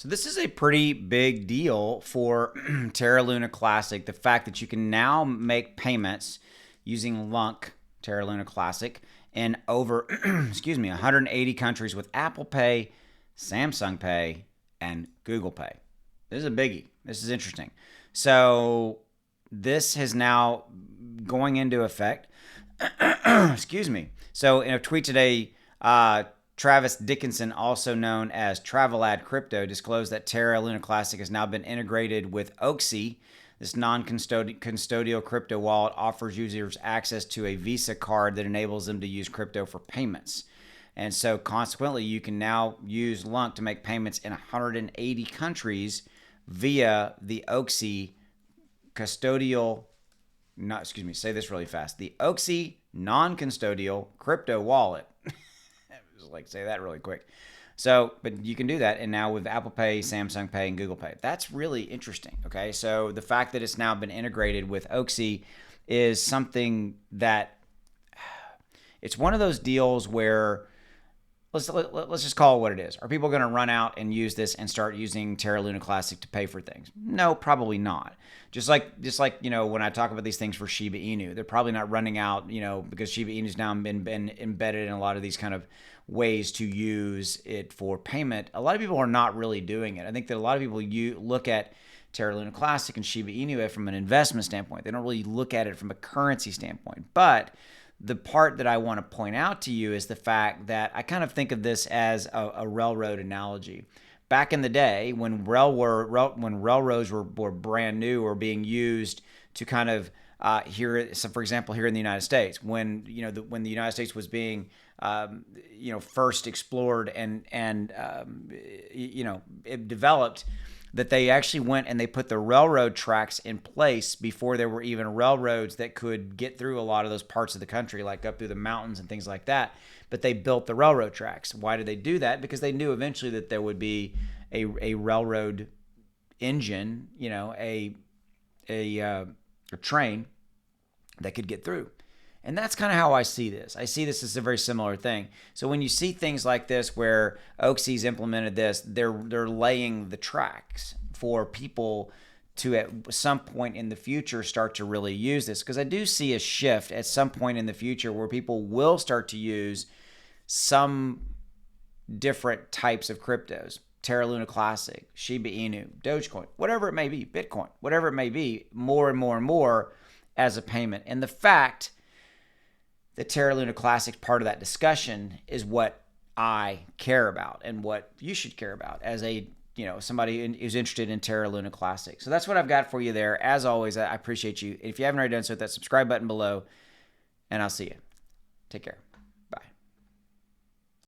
So this is a pretty big deal for Terra Luna Classic. The fact that you can now make payments using Lunk Terra Luna Classic in over, excuse me, 180 countries with Apple Pay, Samsung Pay, and Google Pay. This is a biggie. This is interesting. So this is now going into effect. Excuse me. So in a tweet today, Travis Dickinson, also known as Travelad Crypto, disclosed that Terra Luna Classic has now been integrated with Oxy. This non-custodial crypto wallet offers users access to a Visa card that enables them to use crypto for payments. And so consequently, you can now use Lunk to make payments in 180 countries via the Oxy custodial, not, excuse me, say this really fast, the Oxy non-custodial crypto wallet. Like say that really quick. So, but you can do that, and now with Apple Pay, Samsung Pay, and Google Pay. That's really interesting. Okay, so the fact that it's now been integrated with Oxy is something that it's one of those deals where let's just call it what it is. Are people going to run out and use this and start using Terra Luna Classic to pay for things? No, probably not. Just like when I talk about these things for Shiba Inu, they're probably not running out because Shiba Inu's now been embedded in a lot of these kind of ways to use it for payment. A lot of people are not really doing it. I think that a lot of people look at Terra Luna Classic and Shiba Inu from an investment standpoint. They don't really look at it from a currency standpoint. But the part that I want to point out to you is the fact that I kind of think of this as a railroad analogy. Back in the day, when railroads were brand new or being used to kind of so for example, here in the United States, when the United States was being first explored and it developed, that they actually went and they put the railroad tracks in place before there were even railroads that could get through a lot of those parts of the country, like up through the mountains and things like that. But they built the railroad tracks. Why did they do that? Because they knew eventually that there would be a railroad engine, a train that could get through. And that's kind of how I see this. I see this as a very similar thing. So when you see things like this where Oxy's implemented this, they're laying the tracks for people to at some point in the future start to really use this. Because I do see a shift at some point in the future where people will start to use some different types of cryptos. Terra Luna Classic, Shiba Inu, Dogecoin, whatever it may be, Bitcoin, whatever it may be, more and more and more as a payment. And the fact the Terra Luna Classic part of that discussion is what I care about and what you should care about as somebody who's interested in Terra Luna Classic. So that's what I've got for you there. As always, I appreciate you. If you haven't already done so, hit that subscribe button below, and I'll see you. Take care.